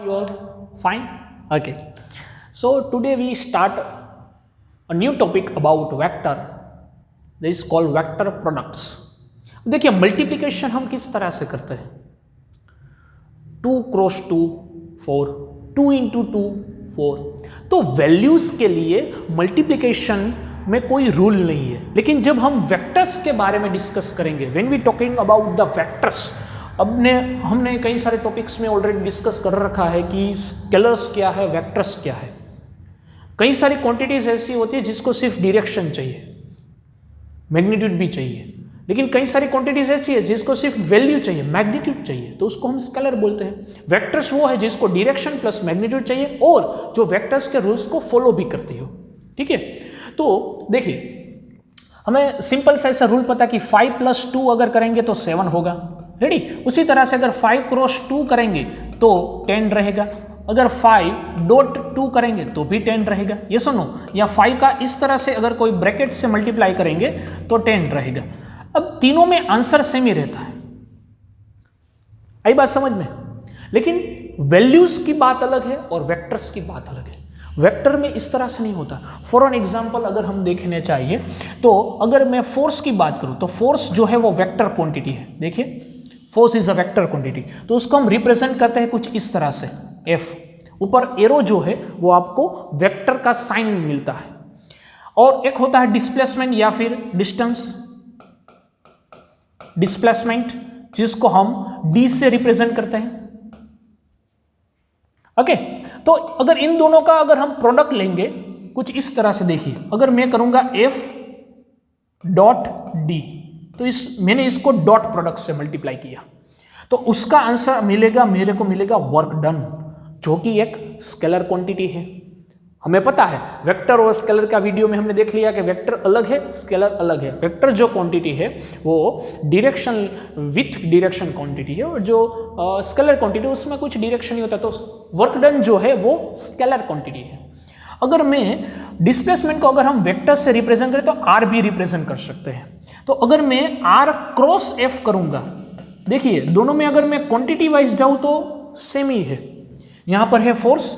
You all fine? Okay. So today we start a new topic about vector. This is called vector products. देखिए multiplication हम किस तरह से करते हैं, 2 क्रॉस 2 4, 2 इंटू 2 4। तो वैल्यूज के लिए मल्टीप्लिकेशन में कोई रूल नहीं है, लेकिन जब हम वेक्टर्स के बारे में डिस्कस करेंगे, when we talking about the vectors, हमने कई सारे टॉपिक्स में ऑलरेडी डिस्कस कर रखा है कि स्केलर्स क्या है, वेक्टर्स क्या है। कई सारी क्वांटिटीज ऐसी होती है जिसको सिर्फ डायरेक्शन चाहिए, मैग्नीट्यूड भी चाहिए, लेकिन कई सारी क्वांटिटीज ऐसी है जिसको सिर्फ वैल्यू चाहिए, मैग्नीट्यूड चाहिए, तो उसको हम स्केलर बोलते हैं। वेक्टर्स वो है जिसको डायरेक्शन प्लस मैग्नीट्यूड चाहिए और जो वेक्टर्स के रूल्स को फॉलो भी करती हो। ठीक है, तो देखिए हमें सिंपल सा ऐसा रूल पता कि 5 + 2 अगर करेंगे तो 7 होगा। रेडी? उसी तरह से अगर 5 क्रॉस 2 करेंगे तो 10 रहेगा, अगर 5.2 करेंगे तो भी 10 रहेगा। ये सुनो, या 5 का इस तरह से अगर कोई ब्रैकेट से मल्टीप्लाई करेंगे तो 10 रहेगा। अब तीनों में आंसर सेम ही रहता है, आई बात समझ में? लेकिन वैल्यूज की बात अलग है और वेक्टर्स की बात अलग है। वेक्टर में इस तरह से नहीं होता। फॉर एन एग्जाम्पल अगर हम देखने चाहिए तो अगर मैं फोर्स की बात करूं तो फोर्स जो है वो वेक्टर क्वांटिटी है। देखिए force is a vector quantity, तो उसको हम रिप्रेजेंट करते हैं कुछ इस तरह से, एफ, ऊपर एरो जो है वो आपको वेक्टर का साइन मिलता है। और एक होता है डिस्प्लेसमेंट या फिर डिस्टेंस, डिस्प्लेसमेंट जिसको हम डी से रिप्रेजेंट करते हैं। ओके, तो अगर इन दोनों का अगर हम प्रोडक्ट लेंगे कुछ इस तरह से, देखिए अगर मैं करूंगा एफ डॉट डी, तो मैंने इसको डॉट प्रोडक्ट से मल्टीप्लाई किया, तो उसका आंसर मिलेगा, मेरे को मिलेगा वर्क डन, जो कि एक स्केलर क्वांटिटी है। हमें पता है वेक्टर और स्केलर का वीडियो में हमने देख लिया कि वेक्टर अलग है, स्केलर अलग है। वेक्टर जो क्वांटिटी है वो डायरेक्शन विथ डायरेक्शन क्वांटिटी है, और जो स्केलर क्वांटिटी उसमें कुछ डायरेक्शन ही होता है, तो वर्क डन जो है वो स्केलर क्वांटिटी है। अगर मैं डिस्प्लेसमेंट को अगर हम वेक्टर से रिप्रेजेंट करें तो आर भी रिप्रेजेंट कर सकते हैं। तो अगर मैं आर क्रॉस एफ करूंगा, देखिए दोनों में अगर मैं क्वांटिटी वाइज जाऊं तो सेम ही है। यहां पर है force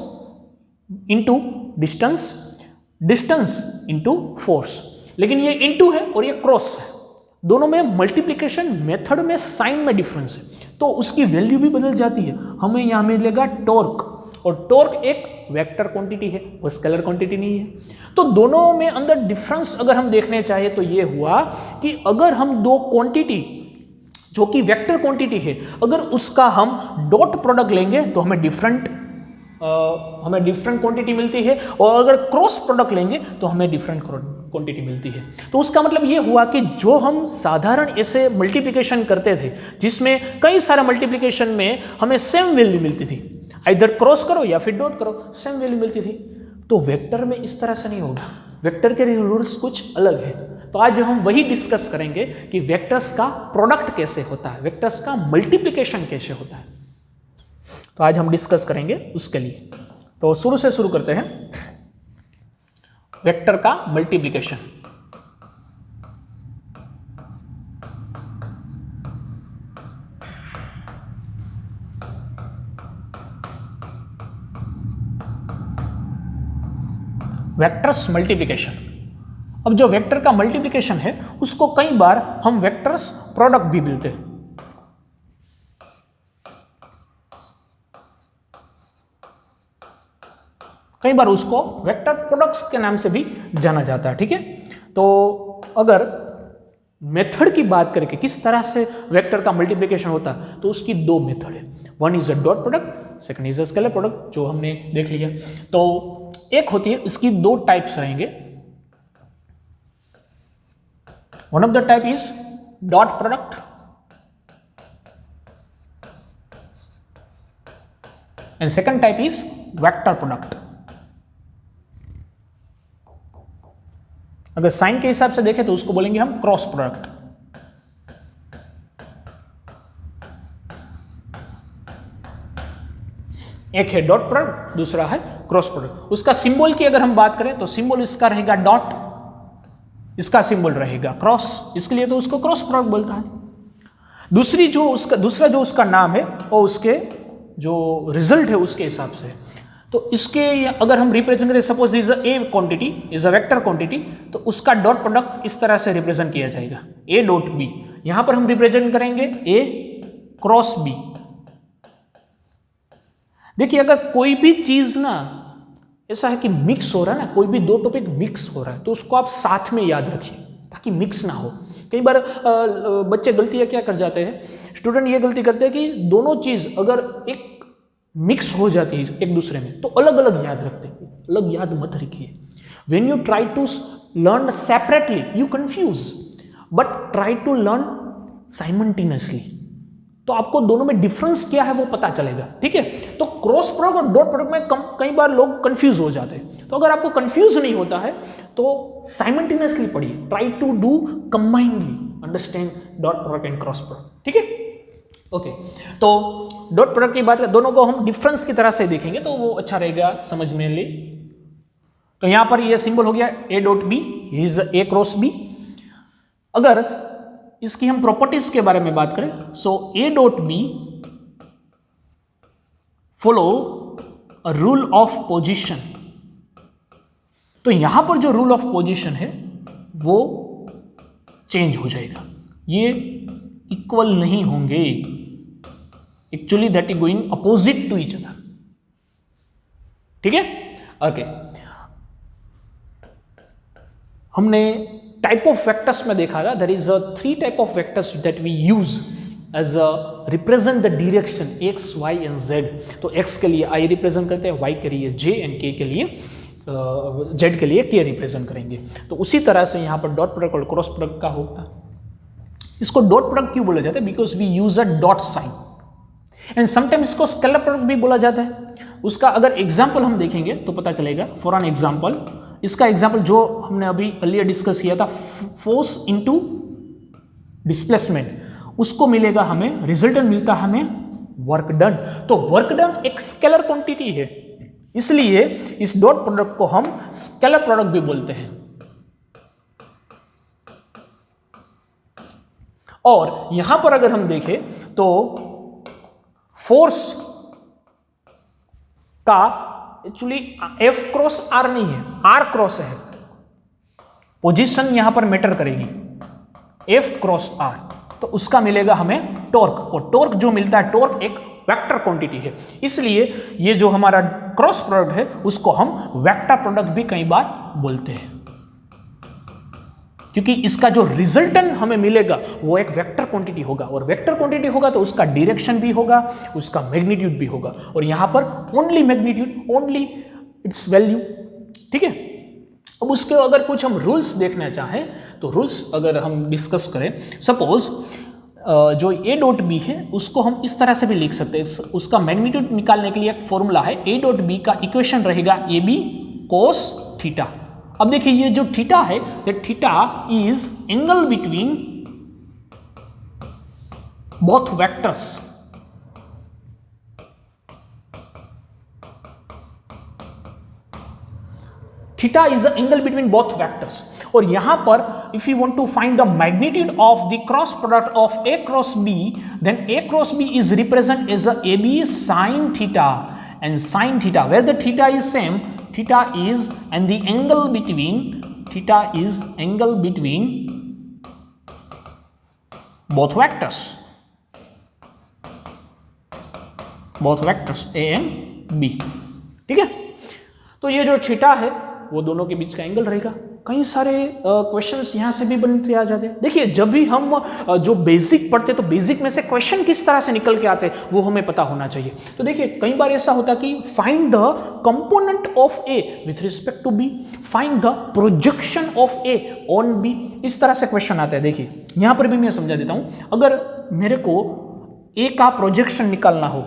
into distance, distance into force, लेकिन ये इंटू है और ये क्रॉस है। दोनों में मल्टीप्लिकेशन मेथड में साइन में डिफरेंस है, तो उसकी वैल्यू भी बदल जाती है। हमें यहां मिलेगा टॉर्क, और टॉर्क एक वेक्टर क्वांटिटी है, वो स्केलर क्वांटिटी नहीं है। तो दोनों में अंदर डिफरेंस अगर हम देखने चाहे तो ये हुआ कि अगर हम दो क्वांटिटी जो कि वेक्टर क्वांटिटी है, अगर उसका हम डॉट प्रोडक्ट लेंगे तो हमें डिफरेंट क्वांटिटी मिलती है, और अगर क्रॉस प्रोडक्ट लेंगे तो हमें डिफरेंट क्वांटिटी मिलती है। तो उसका मतलब ये हुआ कि जो हम साधारण ऐसे मल्टीप्लिकेशन करते थे जिसमें कई सारे मल्टीप्लिकेशन में हमें सेम वैल्यू मिलती थी, इधर क्रॉस करो या फिर डॉट करो, सेम वैल्यू मिलती थी, तो वेक्टर में इस तरह से नहीं होगा। वेक्टर के रूल्स कुछ अलग है। तो आज हम वही डिस्कस करेंगे कि वेक्टर्स का प्रोडक्ट कैसे होता है, वेक्टर्स का मल्टीप्लिकेशन कैसे होता है। तो आज हम डिस्कस करेंगे उसके लिए। तो शुरू से शुरू करते हैं, वेक्टर का मल्टीप्लिकेशन। Vectors multiplication. अब जो वेक्टर का मल्टीप्लिकेशन है उसको कई बार हम वेक्टर्स प्रोडक्ट भी बोलते हैं। कई बार उसको वेक्टर प्रोडक्ट्स के नाम से भी जाना जाता है। ठीक है, तो अगर मेथड की बात करें कि किस तरह से वेक्टर का मल्टीप्लिकेशन होता है, तो उसकी दो मेथड है। One is a dot product, second is a scalar product, जो हमने देख लिया। तो एक होती है, इसकी दो टाइप्स रहेंगे। One of the type is dot product and second type is vector product. अगर साइन के हिसाब से देखें तो उसको बोलेंगे हम क्रॉस प्रोडक्ट। एक है डॉट प्रोडक्ट, दूसरा है क्रॉस प्रोडक्ट। उसका सिंबल की अगर हम बात करें तो सिंबल इसका रहेगा डॉट, इसका सिंबल रहेगा क्रॉस, इसके लिए तो उसको क्रॉस प्रोडक्ट बोलता है। दूसरा जो उसका नाम है वो उसके जो रिजल्ट है उसके हिसाब से। तो इसके अगर हम रिप्रेजेंट करें, suppose this is A quantity, is a vector quantity, तो उसका डॉट प्रोडक्ट इस तरह से रिप्रेजेंट किया जाएगा, ए डॉट बी। यहां पर हम रिप्रेजेंट करेंगे ए क्रॉस बी। देखिए अगर कोई भी चीज ना ऐसा है कि मिक्स हो रहा है ना, कोई भी दो टॉपिक मिक्स हो रहा है, तो उसको आप साथ में याद रखिए ताकि मिक्स ना हो। कई बार बच्चे गलतियां क्या कर जाते हैं, स्टूडेंट ये गलती करते हैं कि दोनों चीज अगर एक मिक्स हो जाती है एक दूसरे में तो अलग अलग याद रखते हैं। अलग याद मत रखिए। When you try to learn separately you confuse, but try to learn simultaneously, तो आपको दोनों में डिफरेंस क्या है वो पता चलेगा। ठीक है, तो क्रॉस प्रोडक्ट और डॉट प्रोडक्ट में कई बार लोग कंफ्यूज हो जाते हैं। तो अगर आपको कंफ्यूज नहीं होता है तो साइमल्टेनियसली पढ़िए, try to do combinely understand dot product and cross product. ठीक है, ओके। तो डॉट प्रोडक्ट की बात करें, दोनों को हम डिफरेंस की तरह से देखेंगे तो वो अच्छा रहेगा समझने लिए। तो यहां पर ये सिंबल हो गया A dot B is A cross B. अगर इसकी हम प्रॉपर्टीज के बारे में बात करें, so A dot B follow a rule of position. तो यहां पर जो रूल ऑफ पोजीशन है वो चेंज हो जाएगा, ये इक्वल नहीं होंगे। Actually that is going opposite to each other. ठीक है, ओके। हमने टाइप ऑफ वेक्टर्स में देखा था, there is a 3 type of vectors that we use as a represent the direction X Y and Z. तो X के लिए I represent करते हैं, वाई के लिए जे एंड के लिए जेड के लिए के रिप्रेजेंट करेंगे। तो उसी तरह से यहाँ पर डॉट प्रोडक्ट और क्रॉस प्रोडक्ट का होगा। इसको डॉट प्रोडक्ट क्यों बोला जाता है? Because we use a dot sign and sometimes इसको स्केलर प्रोडक्ट भी बोला जाता है। उसका अगर एग्जाम्पल हम देखेंगे तो पता चलेगा। फॉर एन एग्जाम्पल, इसका एग्जाम्पल जो हमने अभी अर्लियर डिस्कस किया था, फोर्स इनटू डिस्प्लेसमेंट, उसको मिलेगा हमें, रिजल्टेंट मिलता हमें वर्क डन। तो वर्क डन एक स्केलर क्वांटिटी है, इसलिए इस डॉट प्रोडक्ट को हम स्केलर प्रोडक्ट भी बोलते हैं। और यहां पर अगर हम देखें तो फोर्स का एक्चुअली एफ क्रॉस आर नहीं है, आर क्रॉस है। पोजीशन यहां पर मैटर करेगी, एफ क्रॉस आर, तो उसका मिलेगा हमें टॉर्क। और टॉर्क जो मिलता है, टॉर्क एक वेक्टर क्वांटिटी है, इसलिए ये जो हमारा क्रॉस प्रोडक्ट है उसको हम वेक्टर प्रोडक्ट भी कई बार बोलते हैं, क्योंकि इसका जो रिजल्टेंट हमें मिलेगा वो एक वेक्टर क्वांटिटी होगा। और वेक्टर क्वांटिटी होगा तो उसका डायरेक्शन भी होगा, उसका मैग्नीट्यूड भी होगा। और यहां पर only magnitude, only it's value. ठीक है, अब उसके अगर कुछ हम रूल्स देखना चाहें तो रूल्स अगर हम डिस्कस करें, सपोज जो ए डॉट बी है उसको हम इस तरह से भी लिख सकते हैं। उसका मैग्नीट्यूड निकालने के लिए एक फॉर्मूला है, ए डॉट बी का इक्वेशन रहेगा ए बी कोस थीटा। अब देखिए ये जो थीटा है, that theta is angle between both vectors. Theta is the angle between both vectors. और यहां पर if you want to find the magnitude of the cross product of A cross B, then A cross B is represent as A B sin theta, and sin theta where the theta is same, theta is and the angle between, theta is angle between both vectors a and b। ठीक है, तो ये जो theta है वो दोनों के बीच का एंगल रहेगा। कई सारे क्वेश्चंस यहाँ से भी बनते आ जाते हैं। देखिए जब भी हम जो बेसिक पढ़ते हैं तो बेसिक में से क्वेश्चन किस तरह से निकल के आते हैं वो हमें पता होना चाहिए। तो देखिए कई बार ऐसा होता है कि find the component of A with respect to B, find the projection of A on B, इस तरह से क्वेश्चन आता है। देखिए यहाँ पर भी मैं समझा देता हूँ। अगर मेरे को ए का प्रोजेक्शन निकालना हो,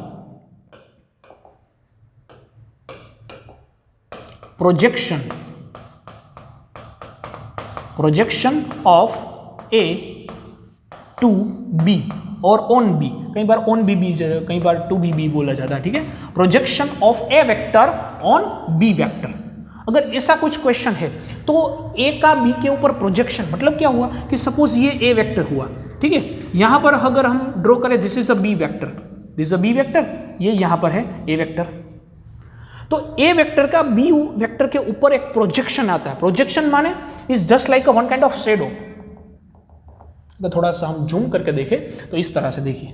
projection of A to B और ऑन बी, कई बार ऑन बी भी, कई बार टू बी बोला जाता है। ठीक है, projection of A vector on B vector. अगर ऐसा कुछ क्वेश्चन है तो ए का बी के ऊपर प्रोजेक्शन मतलब क्या हुआ कि सपोज ये ए वेक्टर हुआ। ठीक है, यहां पर अगर हम ड्रॉ करें, this is a B vector, this is a B vector, ये यहां पर है ए वेक्टर। तो ए वेक्टर का बी वेक्टर के ऊपर एक प्रोजेक्शन आता है। प्रोजेक्शन माने is just like a one kind of shadow. अगर थोड़ा सा हम जूम करके देखें तो इस तरह से देखिए,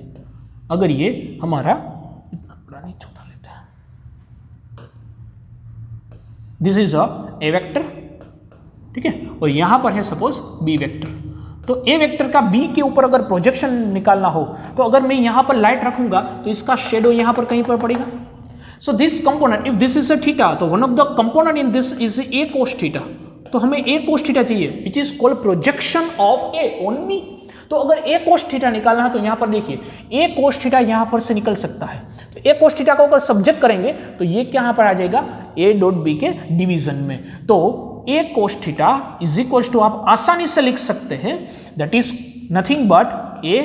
अगर ये हमारा इतना बड़ा नहीं, छोटा लेते हैं, this is a A vector, ठीक है, और यहां पर है सपोज बी वेक्टर। तो ए वेक्टर का बी के ऊपर अगर प्रोजेक्शन निकालना हो तो अगर मैं यहां पर लाइट रखूंगा तो इसका शेडो यहां पर कहीं पर पड़ेगा। So this component, if this is a theta, तो one of the component in this is A cos theta. तो हमें ए कोस थीटा चाहिए which is called projection of A on B. तो अगर ए कोस थीटा निकालना है तो यहां पर देखिए ए कोस थीटा यहां पर से निकल सकता है। तो ए कोस थीटा को अगर सब्जेक्ट करेंगे तो ये क्या यहां पर आ जाएगा ए डॉट बी के डिवीजन में। तो A cos theta is equal to, आप आसानी से लिख सकते हैं, that is nothing but A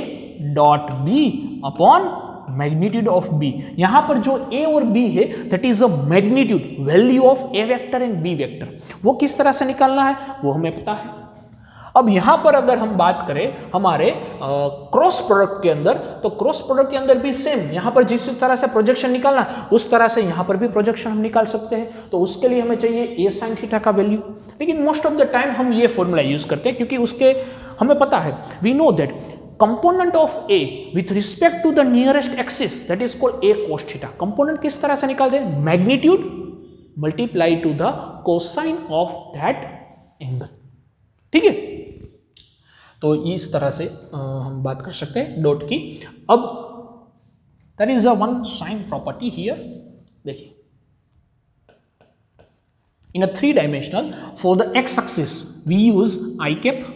dot B upon magnitude of B. यहां पर जो ए और बी है that is a magnitude value of A vector and B vector. वो किस तरह से निकालना है वो हमें पता है। अब यहां पर अगर हम बात करें हमारे क्रॉस प्रोडक्ट के अंदर, तो क्रॉस प्रोडक्ट के अंदर भी सेम, यहां पर जिस तरह से प्रोजेक्शन निकालना उस तरह से यहां पर भी प्रोजेक्शन हम निकाल सकते हैं। तो उसके लिए हमें चाहिए ए साइन थीटा का वैल्यू। लेकिन मोस्ट ऑफ द टाइम हम ये फॉर्मूला यूज करते हैं क्योंकि उसके हमें पता है, we know that component of A with respect to the nearest axis that is called A cos theta. Component किस तरह से निकालते हैं, magnitude multiply to the cosine of that angle, ठीक है। तो इस तरह से हम बात कर सकते हैं डॉट की। अब there is a one sign property here, देखिए in a 3 dimensional for the X axis we use I cap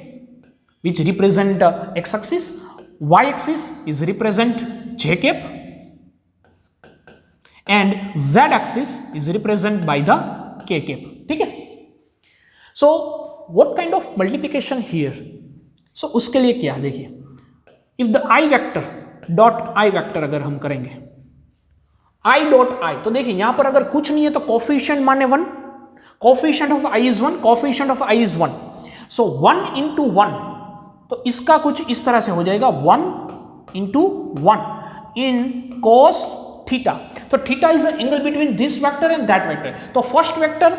which represent x axis, y axis is represent j cap and z axis is represent by the k cap, ठीक है। so what kind of multiplication here? so उसके लिए क्या, देखिए if the i vector dot i vector अगर हम करेंगे i dot i, तो देखिए यहां पर अगर कुछ नहीं है तो कोफिशिएंट माने 1, coefficient of i is 1, coefficient of i is 1, so 1 into 1, तो इसका कुछ इस तरह से हो जाएगा 1 into 1 in cos थीटा। तो theta is the angle between this vector and that vector. तो first vector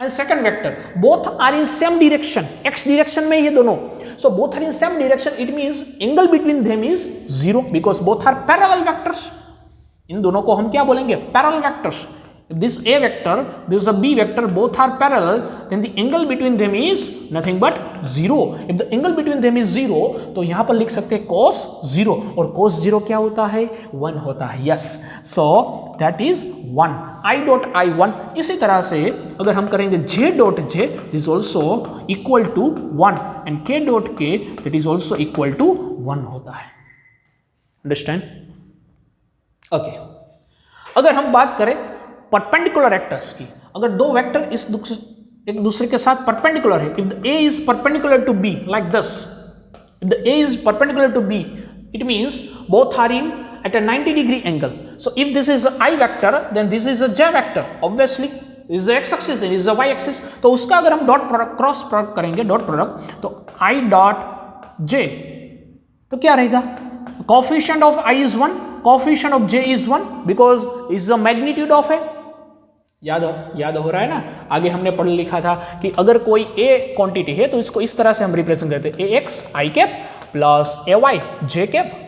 and second vector both are in same direction, X direction में ये दोनों, so both are in same direction, it means angle between them is 0 because both are parallel vectors. इन दोनों को हम क्या बोलेंगे, parallel vectors. If this a vector, this is a b vector, both are parallel, then the angle between them is nothing but 0. If the angle between them is 0, तो यहां पर लिख सकते हैं cos 0, और cos 0 क्या होता है, 1 होता है। Yes, so that is 1. I dot I 1. इसी तरह से अगर हम करेंगे j dot j, this is also equal to 1, and k dot k, that is also equal to 1 होता है। Understand? Okay. अगर हम बात करें परपेंडिकुलर वेक्टर्स की, अगर दो वेक्टर एक दूसरे के साथ परपेंडिकुलर है, if the A is perpendicular to B like this, if the A is perpendicular to B, it means both are in at a 90 degree angle. So if this is a I vector, then this is a J vector. Obviously, this is the x axis, then this is the y axis. तो उसका अगर हम dot product cross product करेंगे, dot product, तो I dot J, तो क्या रहेगा, coefficient of I is 1, coefficient of J is 1 because is the magnitude of A. याद हो रहा है ना, आगे हमने पढ़ लिखा था कि अगर कोई a क्वांटिटी है तो इसको इस तरह से हम रिप्रेजेंट करते हैं, ax I cap plus ay j cap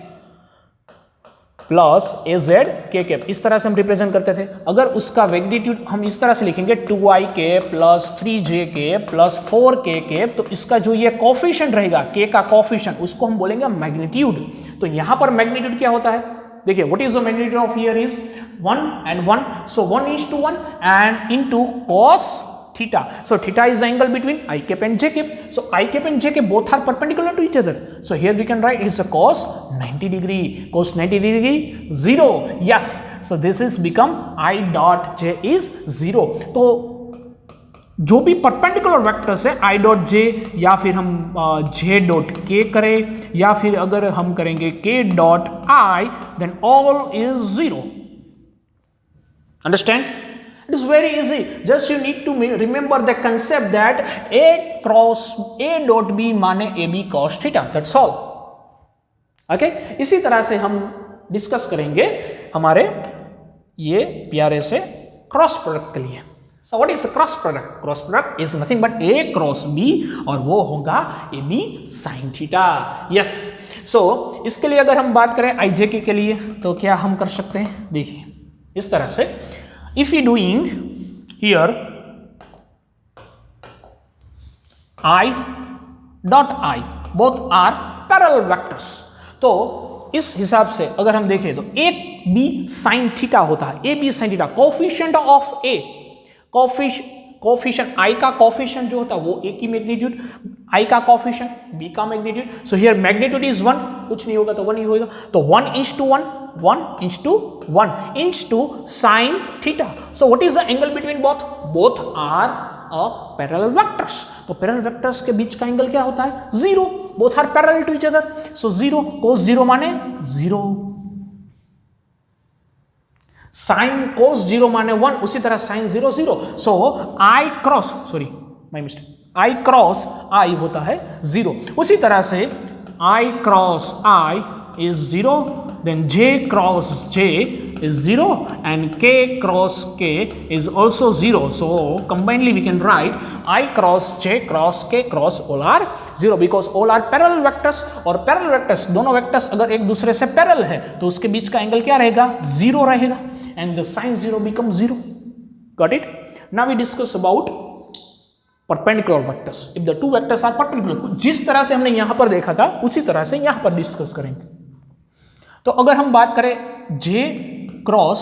plus az k cap, इस तरह से हम रिप्रेजेंट करते थे। अगर उसका मैग्नीट्यूड हम इस तरह से लिखेंगे 2i cap plus 3j cap plus 4k cap, तो इसका जो ये कोफिशिएंट रहेगा k का कोफिशिएंट, उसको हम बोलेंगे मैग्नीट्यूड। तो यहां पर मैग्नीट्यूड क्या होता है, देखिए what is the magnitude of here is 1 and 1, so 1:1 and into cos theta, so theta is the angle between I cap and j cap, so I cap and j cap both are perpendicular to each other, so here we can write it is a cos 90 degree, cos 90 degree 0, yes, so this is become I dot j is 0। तो जो भी perpendicular vectors है I dot J, या फिर हम J dot के करें, या फिर अगर हम करेंगे K dot I, then all is 0। Understand? It is very easy, just you need to remember the concept that A cross A dot B माने AB cos theta, that's all. Okay, इसी तरह से हम डिस्कस करेंगे हमारे ये प्यारे से क्रॉस प्रोडक्ट के लिए। So what is cross product? Cross product is nothing but A cross B, और वो होगा A B sine theta. Yes, so इसके लिए अगर हम बात करें आई के लिए तो क्या हम कर सकते हैं? देखिए इस तरह से, if you doing here I dot I both are parallel vectors, तो इस हिसाब से अगर हम देखें तो ए बी साइन थीटा होता है, A B sine theta, coefficient of A, coefficient I का कोफिशिएंट जो होता है वो ए की मैग्नीट्यूड, आई का कोफिशिएंट बी का magnitude. So here magnitude is 1, कुछ नहीं होगा तो 1 ही होगा, तो 1:1, 1:1 sine theta. So what is the angle between both? Both are parallel vectors. तो पैरेलल वेक्टर्स के बीच का एंगल क्या होता है? 0। Both are parallel to each other, so 0 cos 0 माने 0, साइन cos 0 माने 1, उसी तरह sine 0 0। So I cross, sorry my mistake, I cross I होता है 0। उसी तरह से I cross I is 0, then j cross j is 0 and k cross k is also 0. So combinedly we can write I cross j cross k cross all are 0 because all are parallel vectors, और parallel vectors दोनों vectors अगर एक दूसरे से parallel है तो उसके बीच का एंगल क्या रहेगा? 0 रहेगा, and the sin 0 becomes 0. Got it? Now we discuss about perpendicular vectors. If the two vectors are perpendicular, जिस तरह से हमने यहां पर देखा था उसी तरह से यहां पर डिस्कस करेंगे। तो अगर हम बात करें जे क्रॉस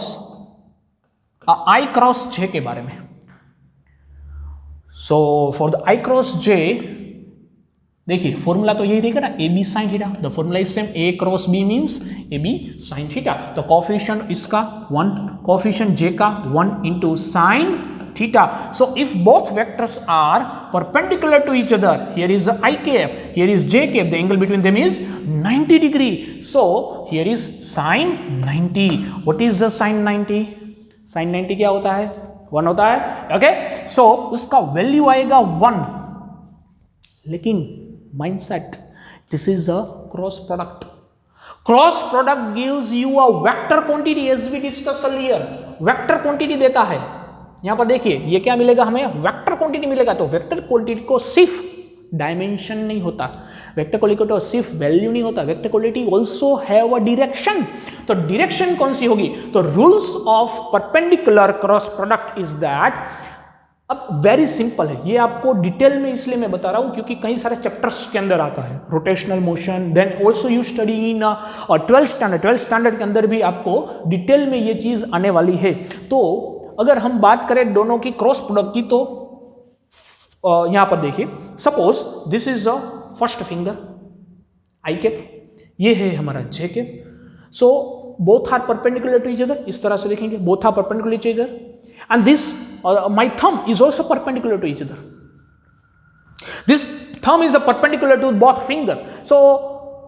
आई क्रॉस जे के बारे में, so for the I cross J देखिए फॉर्मूला तो यही रहेगा ना, A B sine theta. The formula is same, A cross B means A B sine theta. तो कोफिशिएंट इसका 1, कोफिशिएंट जे का 1 into sine theta. So if both vectors are perpendicular to each other, here is I cap, here is j cap, the angle between them is 90 degree. So here is sin 90. What is the sin 90? sin 90 क्या होता है? 1 होता है। okay? So उसका value आएगा 1, लेकिन mindset, this is a cross product. Cross product gives you a vector quantity as we discussed earlier. Vector quantity देता है। यहां पर देखिए ये क्या मिलेगा हमें? वेक्टर क्वांटिटी मिलेगा। तो वेक्टर क्वांटिटी को सिर्फ डायमेंशन नहीं होता, वेक्टर क्वांटिटी को सिर्फ वैल्यू नहीं होता, vector quantity also have a direction. तो डायरेक्शन कौन सी होगी? तो rules of perpendicular cross product is that, अब वेरी सिंपल है, ये आपको डिटेल में इसलिए मैं बता रहा हूं क्योंकि कई सारे चैप्टर्स के अंदर आता है, rotational motion, then also you study in और 12th स्टैंडर्ड के अंदर भी आपको डिटेल में ये चीज आने वाली है। तो अगर हम बात करें दोनों की क्रॉस प्रोडक्ट की तो यहां पर देखिए, suppose this is the first finger I cap, ये है हमारा J cap. So both are perpendicular to each other, इस तरह से देखेंगे both are perpendicular to each other, and this my thumb is also perpendicular to each other, this thumb is perpendicular to both finger. So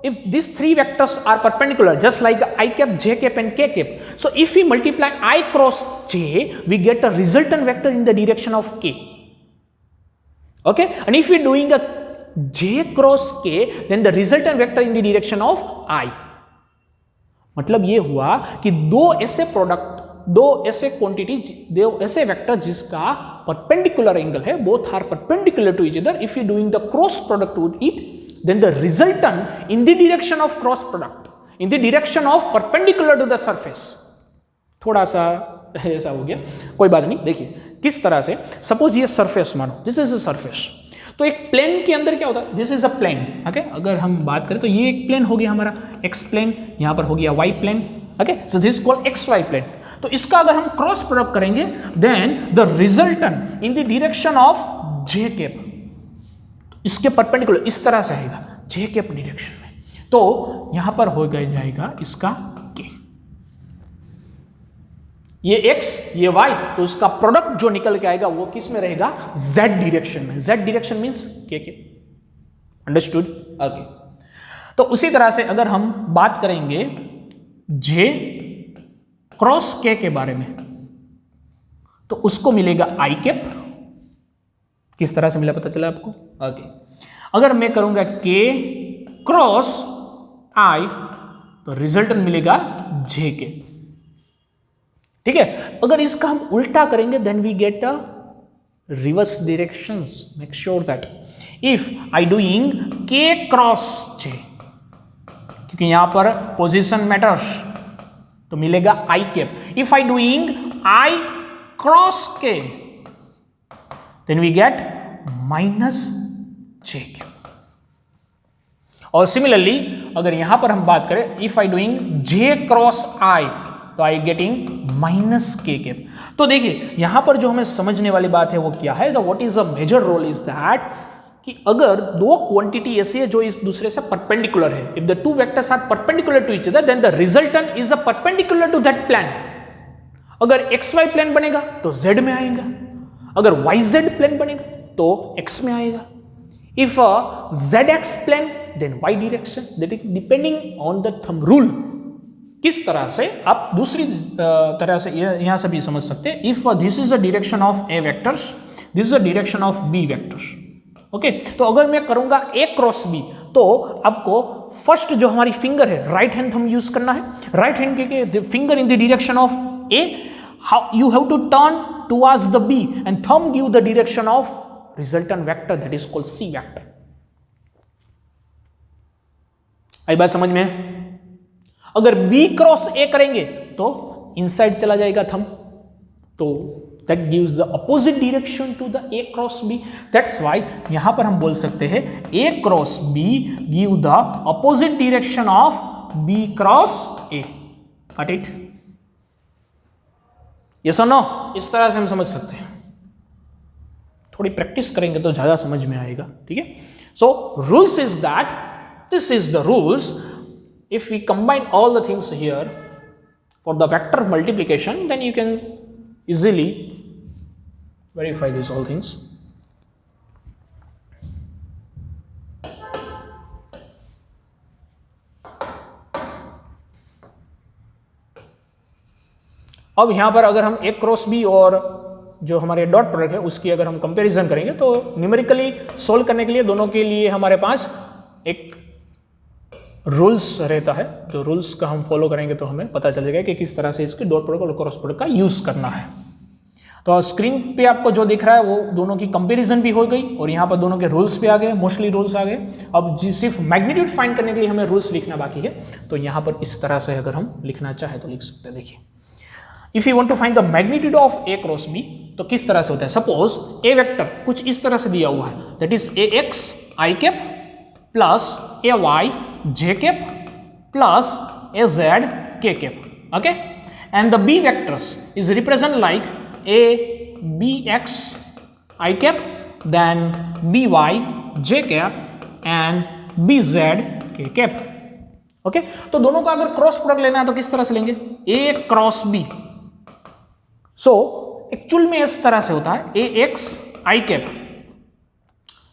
if these three vectors are perpendicular just like I cap, j cap and k cap, so if we multiply I cross j we get a resultant vector in the direction of k. Okay, and if we are doing a j cross k then the resultant vector in the direction of I. मतलब ये हुआ कि दो ऐसे product, दो ऐसे quantity, दो ऐसे वेक्टर जिसका परपेंडिकुलर एंगल है, both are perpendicular to each other, if you doing the cross product with it then the resultant in the direction of cross product, in the direction of perpendicular to the surface, थोड़ा सा ऐसा हो गया, कोई बात नहीं। देखिए किस तरह से, सपोज ये सरफेस मानो, दिस इज अ सरफेस, तो एक प्लेन के अंदर क्या होता है? This is a plane. Okay, अगर हम बात करें तो ये एक प्लेन हो गया हमारा एक्स प्लेन, यहां पर हो गया Y plane. Okay, so this called X Y plane. तो इसका अगर हम क्रॉस प्रोडक्ट करेंगे then the resultant in the direction of J cap, इसके परपेंडिकुलर इस तरह से आएगा जे कैप डायरेक्शन में, तो यहां पर हो गया जाएगा इसका के, ये x ये y, तो उसका प्रोडक्ट जो निकल के आएगा वो किस में रहेगा? z डायरेक्शन में। z डायरेक्शन मींस के। अंडरस्टूड? ओके, तो उसी तरह से अगर हम बात करेंगे j क्रॉस k के बारे में, तो उसको मिलेगा i कैप। किस तरह से मिला पता चला आपको? ओके, अगर मैं करूंगा k क्रॉस i तो रिजल्टेंट मिलेगा j के। ठीक है, अगर इसका हम उल्टा करेंगे then we get a reverse directions. Make sure that if I doing k cross j, क्योंकि यहां पर पोजीशन मैटर्स, तो मिलेगा i cap. If I doing i cross k then we get minus j cap. और similarly अगर यहां पर हम बात करें if I doing j cross i तो I getting minus k cap. तो देखिए यहां पर जो हमें समझने वाली बात है वो क्या है, the what is the major role is that कि अगर दो क्वांटिटी ऐसी है जो इस दूसरे से परपेंडिकुलर है, if the two vectors are perpendicular to each other then the resultant is a perpendicular to that plane. अगर xy प्लेन बनेगा तो z में आएगा, अगर yz प्लेन बनेगा तो x में आएगा. If zx plane then y direction, that is depending on the thumb rule. किस तरह से आप दूसरी तरह से यहां से भी समझ सकते हैं. If this is the direction of a vectors, this is the direction of b vectors. Okay, तो अगर मैं करूंगा a क्रॉस b तो आपको फर्स्ट जो हमारी फिंगर है राइट हैंड थंब यूज करना है. राइट हैंड के finger in the direction of a, how you have to turn towards the b and thumb give the direction of resultant vector that is called c vector. आई बात समझ में? अगर b cross a करेंगे तो inside चला जाएगा thumb, तो that gives the opposite direction to the a cross b. That's why यहां पर हम बोल सकते हैं a cross b give the opposite direction of b cross a. Got it? Yes और नो? इस तरह से हम समझ सकते हैं. थोड़ी प्रैक्टिस करेंगे तो ज्यादा समझ में आएगा. ठीक है, so rules is that, this is the rules. If we combine all the things here for the vector multiplication, then you can easily verify these all things. अब यहां पर अगर हम a क्रॉस b और जो हमारे डॉट प्रोडक्ट है उसकी अगर हम कंपैरिजन करेंगे तो न्यूमेरिकली सोल्व करने के लिए दोनों के लिए हमारे पास एक रूल्स रहता है. जो रूल्स का हम फॉलो करेंगे तो हमें पता चलेगा कि किस तरह से इसके डॉट प्रोडक्ट और क्रॉस प्रोडक्ट का यूज करना है. तो स्क्रीन पे आपको जो दिख रहा है वो दोनों की कंपैरिजन भी हो गई और यहाँ पर दोनों के रूल्स भी आ गए, मोस्टली रूल्स आ गए. अब सिर्फ मैग्नीट्यूड फाइंड करने के लिए हमें रूल्स लिखना बाकी है. तो यहाँ पर इस तरह से अगर हम लिखना चाहे तो लिख सकते हैं. देखिए, if you want to find the magnitude of a cross b तो किस तरह से होता है. सपोज a वेक्टर कुछ इस तरह से दिया हुआ है, that is ax i cap plus ay j cap plus az k cap. Okay, and the b vectors is represent like a bx i cap then by j cap and bz k cap. Okay, तो दोनों का अगर cross product लेना है तो किस तरह से लेंगे, a cross b. So actual में इस तरह से होता है ax i कैप,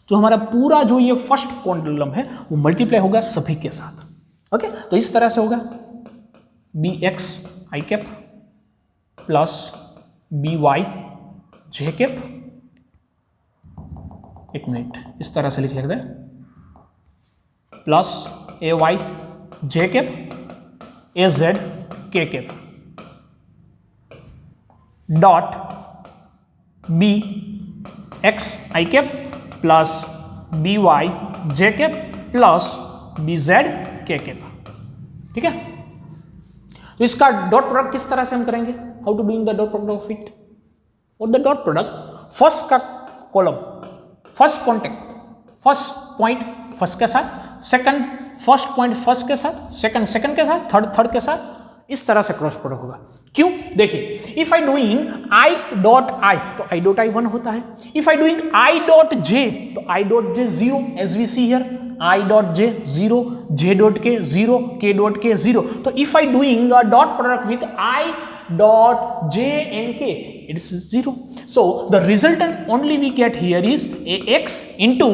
जो हमारा पूरा जो ये फर्स्ट क्वाड्रिलम है वो मल्टीप्लाई होगा सभी के साथ. ओके, तो इस तरह से होगा bx i cap plus by j cap. एक मिनट, इस तरह से लिख लेते हैं, plus ay j cap az k cap dot bx i cap plus by j cap plus bz k cap. ठीक है, तो इसका डॉट प्रोडक्ट किस तरह से हम करेंगे, how to doing the dot product of it. और द डॉट प्रोडक्ट फर्स्ट का column first contact first point first के साथ, सेकंड फर्स्ट पॉइंट फर्स्ट के साथ, सेकंड सेकंड के साथ, थर्ड थर्ड के साथ, इस तरह से क्रॉस प्रोडक्ट होगा. क्यों, देखिए, if I doing i dot i तो i डॉट i 1 होता है. If I doing i dot j तो i dot j 0 as we see here, i dot j 0, j dot k 0, k dot k 0. तो if I doing a dot product with i dot j and k, it is 0. So the resultant only we get here is ax into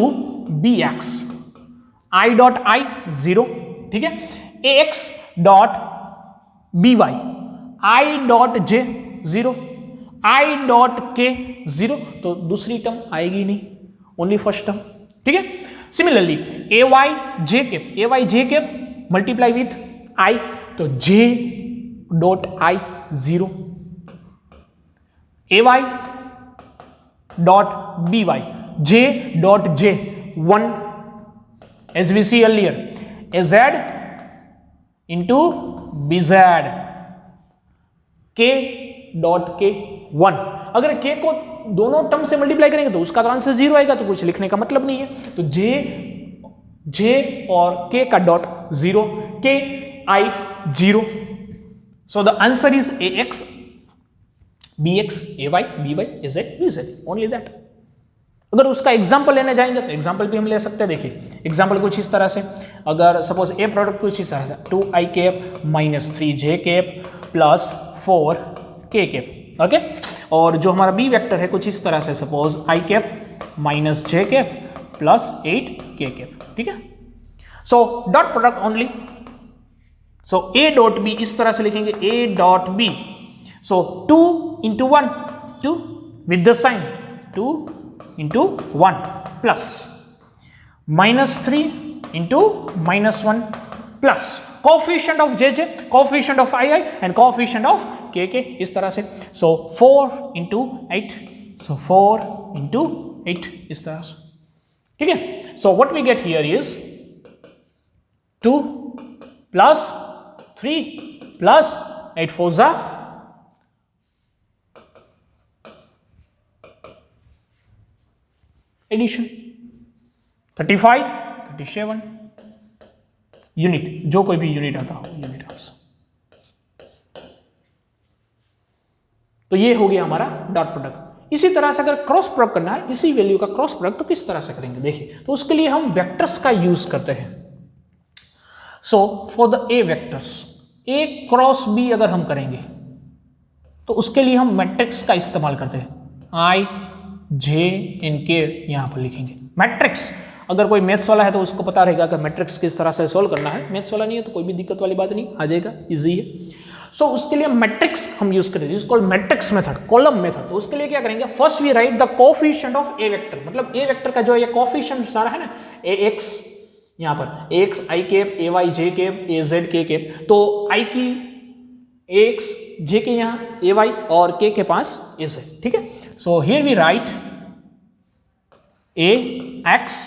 bx. I dot i 0, ठीक है, ax dot by, I dot j 0, I dot k 0. तो दूसरी term आएगी नहीं, only first term. ठीक है, similarly ay j cap multiply with i तो j dot i 0, A Y dot B Y, J dot J 1 as we see earlier, az into bz, k dot K 1। अगर k को दोनों term से multiply करेंगे तो उसका तो answer 0 आएगा, तो कुछ लिखने का मतलब नहीं है। तो j और k का dot 0, k I 0, so the answer is ax bx ay by az bz, only that। अगर उसका एग्जाम्पल लेने जाएंगे तो एग्जाम्पल भी हम ले सकते हैं। देखिए एग्जाम्पल कुछ इस तरह से, अगर सपोज ए प्रोडक्ट कुछ इस तरह से 2i cap minus 3j cap plus 4k cap, okay. और जो हमारा बी वेक्टर है कुछ इस तरह से, suppose i cap minus j cap plus 8k cap, ठीक है। So dot product only, so a dot B इस तरह से लिखेंगे, a dot B, so 2 into 1 2 with the sign 2 into 1 plus minus 3 into minus 1 plus coefficient of jj, coefficient of ii and coefficient of kk इस तरह से। so 4 into 8, so 4 into 8 इस तरह से, ठीक है। so what we get here is 2 plus 3 plus 8 4 जा addition 35 37 unit, जो कोई भी यूनिट आता हो यूनिट आंसर। तो ये हो गया हमारा डॉट प्रोडक्ट। इसी तरह से अगर क्रॉस प्रोडक्ट करना है इसी वैल्यू का क्रॉस प्रोडक्ट, तो किस तरह से करेंगे देखिए। तो उसके लिए हम वेक्टर्स का यूज करते हैं। So for the A vectors, A cross B अगर हम करेंगे तो उसके लिए हम मैट्रिक्स का इस्तेमाल करते हैं। आई जे एन के यहां पर लिखेंगे। मैट्रिक्स अगर कोई मैथ्स वाला है तो उसको पता रहेगा कि मैट्रिक्स किस तरह से सोल्व करना है। मैथ्स वाला नहीं है तो कोई भी दिक्कत वाली बात नहीं, आ जाएगा, इजी है। सो उसके लिए मैट्रिक्स हम यूज करेंगे, जिसको मैट्रिक्स मेथड, कॉलम मेथड। तो उसके लिए क्या करेंगे, first we write the coefficient of A vector, मतलब ए वेक्टर का जो ये कोफिशिएंट सारा है ना, ए एक्स यहां पर ए एक्स आई कैप, ए वाई जे कैप, ए जेड के कैप, तो आई की ए एक्स, जे के यहाँ ए वाई और के पास ए जेड, ठीक है। So here we write A X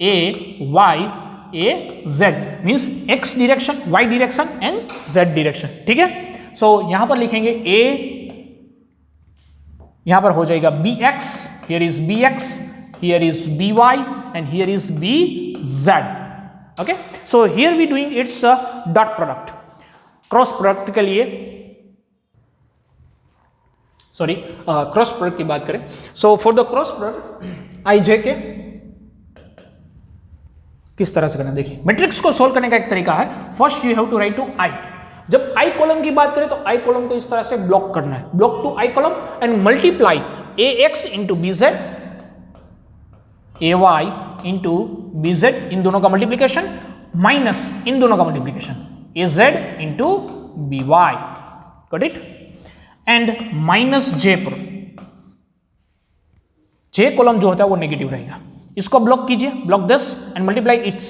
A Y A Z, means X direction, Y direction and Z direction, ठीक है। सो यहां पर लिखेंगे ए, यहां पर हो जाएगा B X, here is B X, here is B Y and here is B Z, okay. So here we doing its dot product. Cross product के लिए, सॉरी क्रॉस प्रोडक्ट की बात करें, so for the cross product I J के किस तरह से करना देखिए। मैट्रिक्स को सोल्व करने का एक तरीका है, first you have to write to I. जब आई कॉलम की बात करें तो आई कॉलम को इस तरह से ब्लॉक करना है, block to I column and multiply A X into B Z, A Y into B Z, इन दोनों का मल्टीप्लीकेशन, माइनस इन दोनों का multiplication, A Z into B Y, got it, and minus J पर, जे कॉलम जो होता है वो नेगेटिव रहेगा, इसको ब्लॉक कीजिए, block this and multiply it's.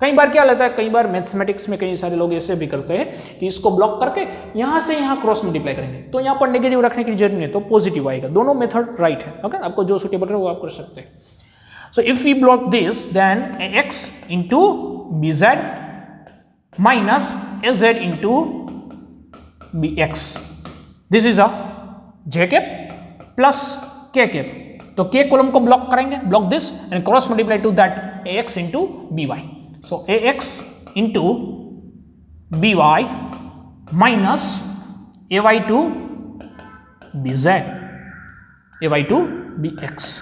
कई बार क्या लेता है, कई बार मैथमेटिक्स में कई सारे लोग ऐसे भी करते हैं कि इसको ब्लॉक करके यहां से यहां क्रॉस मल्टीप्लाई करेंगे, तो यहां पर नेगेटिव रखने की जरूरत नहीं है, तो पॉजिटिव आएगा। दोनों मेथड राइट है, ओके, आपको जो सुटेबल है वो आप कर सकते हैं। So if we block this then X into B Z minus A Z into B X, this is a J cap plus K cap, तो के कॉलम को ब्लॉक करेंगे, block this and cross multiply to that A X into B Y, so A X into B Y minus A Y to B Z, A Y to B X.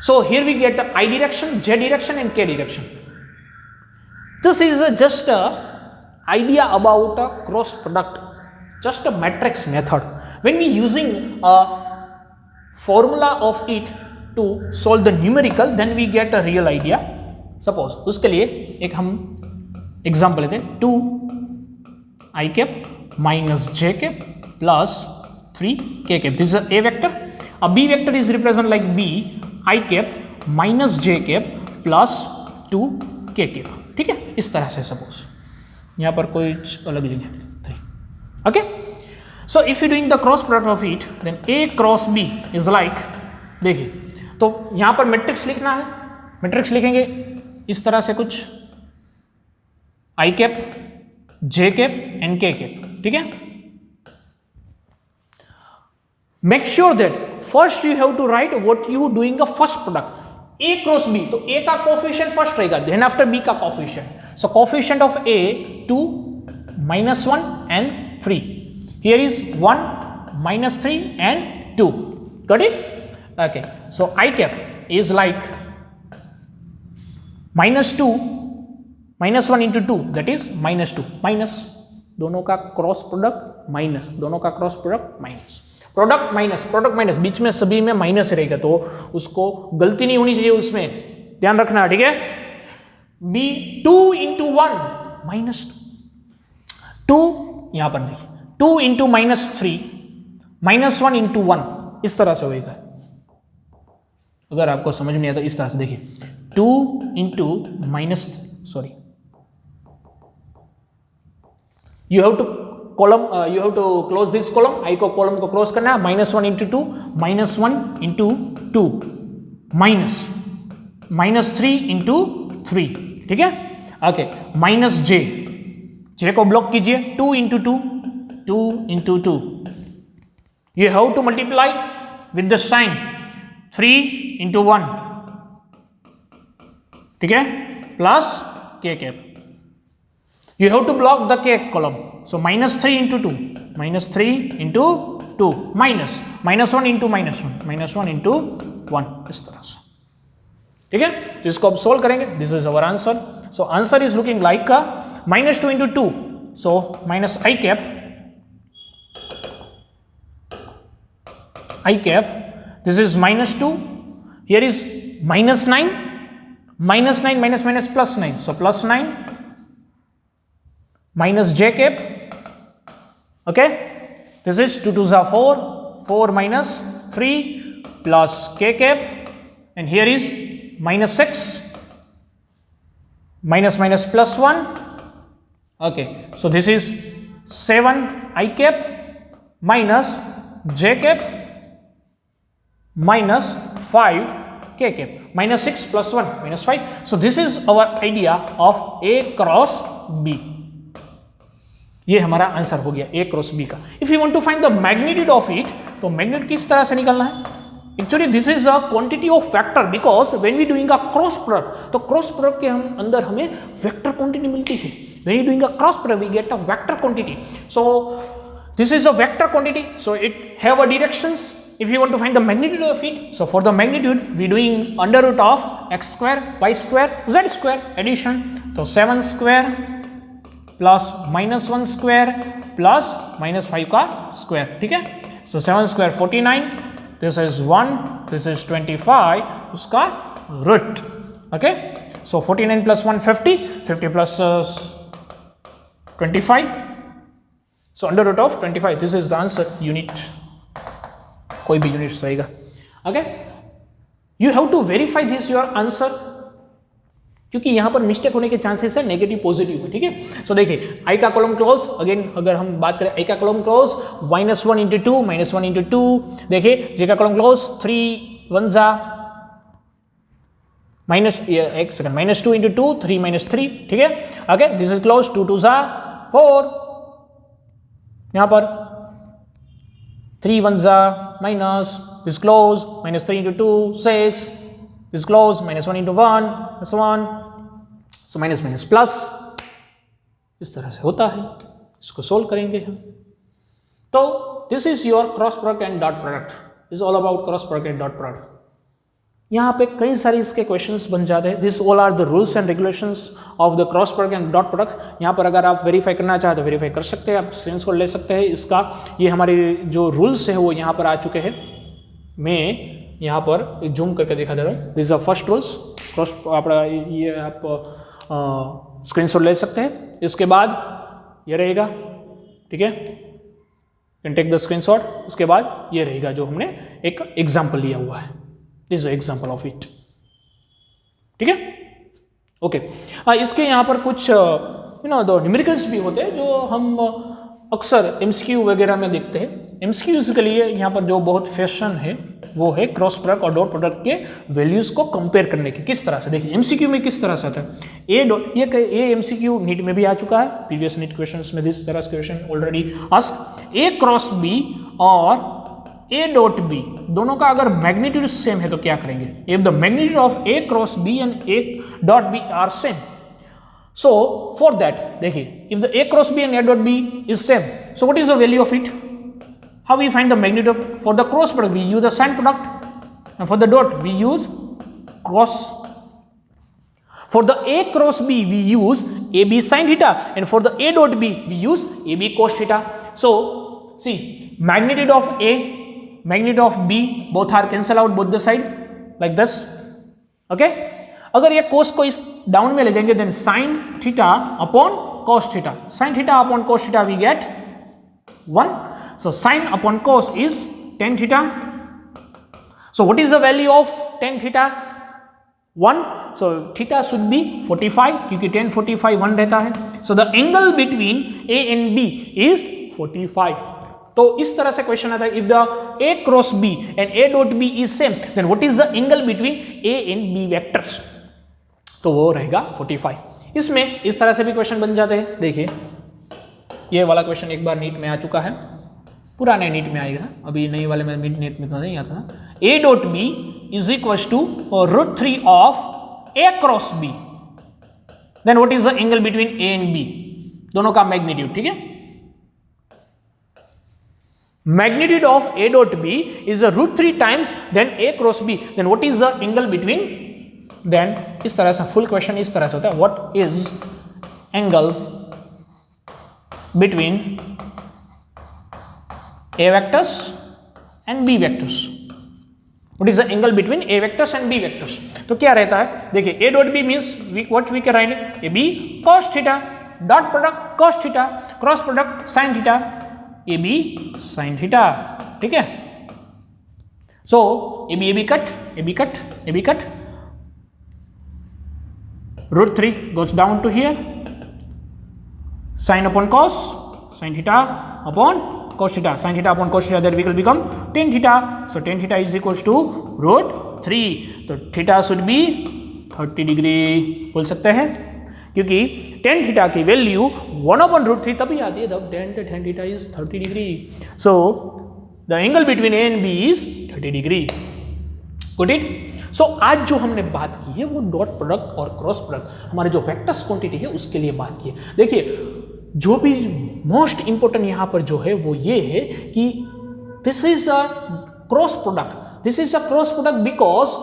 So here we get the I direction, J direction and K direction. This is just a idea about a cross product, just a matrix method. When we using a formula of it to solve the numerical, then we get a real idea. Suppose उसके लिए एक हम example लेते हैं, 2 I cap minus J cap plus 3 K cap. This is a vector. A B vector is represented like B I cap minus J cap plus 2 K cap, ठीक है, इस तरह से। सपोज यहाँ पर कोई अलग नहीं है, okay. So if you doing the cross product of it then A cross B is like, देखिए तो यहां पर मैट्रिक्स लिखना है, मैट्रिक्स लिखेंगे इस तरह से कुछ I cap, J cap and K cap, ठीक है। Make sure that first you have to write what you doing a first product A cross B, तो ए का कोफिशिएंट फर्स्ट रहेगा, देन आफ्टर बी का coefficient, so coefficient of A 2 -1 and 3, here is 1 -3 and 2, got it? Okay, so I cap is like -2 -1 into 2, that is -2, minus दोनों का cross product minus, दोनों का cross product minus, product minus, बीच में सभी में minus रहेगा, तो उसको गलती नहीं होनी चाहिए, उसमें ध्यान रखना, ठीक है। बी 2 into 1 -2, यहां पर देखिए 2 into -3 -1 into 1, इस तरह से होएगा। अगर आपको समझ में नहीं आता इस तरह से देखिए 2 into sorry, you have to column, you have to close this column, I को कॉलम को क्लोज करना है, -1 into 2 -1 into 2 -3 into 3, ठीक है। ओके, माइनस जे को ब्लॉक कीजिए, 2 into 2 2 into 2, you have to multiply with the sign 3 into 1, ठीक है, plus K cap, you have to block the k column, so -3 into 2 -3 into 2 -1 into -1 into 1, इस तरह से, ठीक है। तो इसको अब सोल्व करेंगे, this is our answer, so answer is looking like का -2 into 2, so minus I cap, this is -2, here is -9 minus +9, so +9 minus j cap, okay, this is 2 2s are 4 minus 3 plus k cap, and here is -6 minus +1, okay, so this is 7 I cap minus j cap minus 5 k cap, -6 plus 1 -5, so this is our idea of A cross B, ये हमारा answer हो गया A cross B का। If you want to find the magnitude of it, तो magnitude किस तरह से निकालना है, actually this is a quantity of vector, because when we doing a cross product, तो क्रॉस प्रोडक्ट के हम अंदर हमें वेक्टर क्वांटिटी मिलती है, when you doing a cross product we get a vector quantity, so this is a vector quantity, so it have a directions. If you want to find the magnitude of it, so for the magnitude we doing under root of x square, y square, z square addition, so 7 square plus -1 square plus -5 का square, ठीक है। So 7 square 49, this is 1, this is 25, उसका root, okay। So 49 plus 1 50, 50 plus 25, so under root of 25, this is the answer, unit, कोई भी units रहेगा, okay. You have to verify this your answer, क्योंकि यहां पर मिस्टेक होने के चांसेस है नेगेटिव पॉजिटिव है, ठीक है। सो देखिए आई का कॉलम क्लोज, अगेन अगर हम बात करें आई का कॉलम क्लोज -1 into 2 -1 into 2, देखिए जे का कॉलम क्लोज 3 1 जा एक सेकंड -2 into 2 3 -3, ठीक है, ओके। दिस इज क्लोज 2 2 जा 4, यहां पर 3 1 जा minus, this close, -3 into 2 6, this close, -1 into 1 +1, so minus plus, इस तरह से होता है, इसको सोल्व करेंगे हम। तो this is your cross product and dot product, is all about cross product and dot product. यहाँ पे कई सारे इसके क्वेश्चंस बन जाते हैं, this all are the rules and regulations of the cross product and dot product. यहाँ पर अगर आप वेरीफाई करना चाहें तो वेरीफाई कर सकते हैं, आप स्क्रीनशॉट ले सकते हैं इसका। ये हमारे जो रूल्स है वो यहाँ पर आ चुके हैं, मैं यहाँ पर जूम करके दिखा दे रहा हूँ। This are first rules, cross आप ये आप स्क्रीनशॉट ले सकते हैं। इसके बाद ये रहेगा, ठीक है, कैन टेक द स्क्रीनशॉट। उसके बाद ये रहेगा जो हमने एक एग्जाम्पल लिया हुआ है, this is example of it, ठीक है, ओके। इसके यहाँ पर कुछ द न्यूमेरिकल्स भी होते हैं जो हम अक्सर एमसीक्यू वगैरह में देखते हैं। एमसीक्यूज के लिए यहाँ पर जो बहुत फैशन है वो है क्रॉस प्रोडक्ट और डॉट प्रोडक्ट के वैल्यूज को कंपेयर करने की। किस तरह से देखिए एमसीक्यू में किस तरह से आता है, ये एमसीक्यू नीट में भी आ चुका है, प्रीवियस नीट क्वेश्चंस में दिस तरह के क्वेश्चन ऑलरेडी आस्क्ड। ए क्रॉस बी और ए डॉट बी दोनों का अगर मैग्नीट्यूड सेम है तो क्या करेंगे, if the magnitude of A cross B and A dot B are same, so for that देखिए if the a cross b and a dot b is same, so what is the value of it, how we find the magnitude of, for the cross product we use the sign product and for the dot we use cross, for the a cross b we use ab sin theta and for the a dot b we use ab cos theta. So see magnitude of a, magnitude of b both are cancel out both the side like this, okay. अगर ये कोस को इस down में ले जाएंगे then sine theta upon cos theta, sine theta upon cos theta we get 1, so sine upon cos is tan theta, so what is the value of tan theta 1, so theta should be 45 क्योंकि 10 45 1 रहता है, so the angle between A and B is 45। तो इस तरह से question आता है if the A cross B and A dot B is same then what is the angle between A and B vectors, तो वो रहेगा 45। इसमें इस तरह से भी क्वेश्चन बन जाते हैं। देखिए ये वाला क्वेश्चन एक बार नीट में आ चुका है, पुराने नीट में आएगा, अभी नई वाले में नीट में तो नहीं आता था। A dot B is equal to √3 of A cross B, then what is the angle between A and B, दोनों का मैग्नीट्यूड, ठीक है। Magnitude of A dot B is √3 times then A cross B, then what is the angle between, then इस तरह से full question इस तरह से होता है, what is angle between A vectors and B vectors, what is the angle between A vectors and B vectors. तो क्या रहता है देखिए A dot B means what we can write A B cos theta, dot product cos theta, cross product sin theta, A B sin theta, ठीक है। So A B cut, A B cut, A B cut, √3 goes down to here, sin upon cos, sin theta upon cos theta, sin theta upon cos theta, that will become tan theta, so tan theta is equals to √3, तो theta should be 30 degree बोल सकते हैं क्योंकि tan theta की value 1/√3 तभी आती है जब tan theta is 30 degree, so the angle between A and B is 30 degree, got it। सो आज जो हमने बात की है वो डॉट प्रोडक्ट और क्रॉस प्रोडक्ट हमारे जो वेक्टर्स क्वांटिटी है उसके लिए बात की है। देखिए जो भी मोस्ट इंपॉर्टेंट यहाँ पर जो है वो ये है कि this is a cross product, this is a cross product because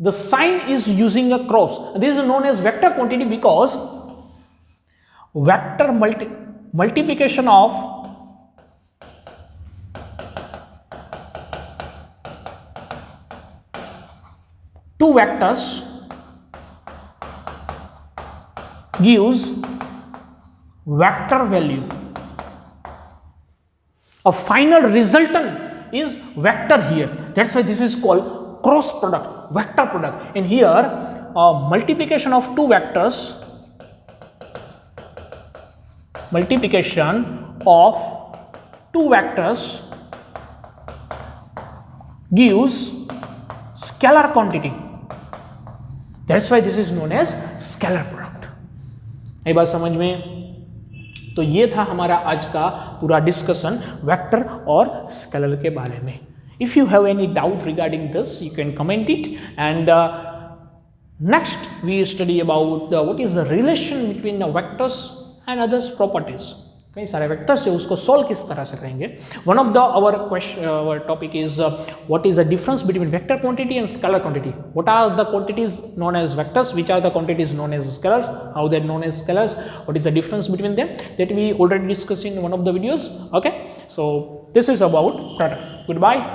the sign is using a cross, this is known as vector quantity because vector multiplication of two vectors gives vector value, a final resultant is vector here, that's why this is called cross product, vector product, and here multiplication of two vectors, multiplication of two vectors gives scalar quantity, that's why this is known as scalar product। ये बात समझ में, तो ये था हमारा आज का पूरा डिस्कशन वेक्टर और स्केलर के बारे में। If you have any doubt regarding this you can comment it, and next we study about what is the relation between the vectors and others properties, कई सारे वेक्टर्स है उसको सॉल्व किस तरह से करेंगे। One of the our topic is what is the difference between vector quantity and scalar quantity, what are the quantities known as vectors, which are the quantities known as scalars, how they known as scalars, what is the difference between them, that we already discuss in one of the videos. Okay, so this is about product. Good bye.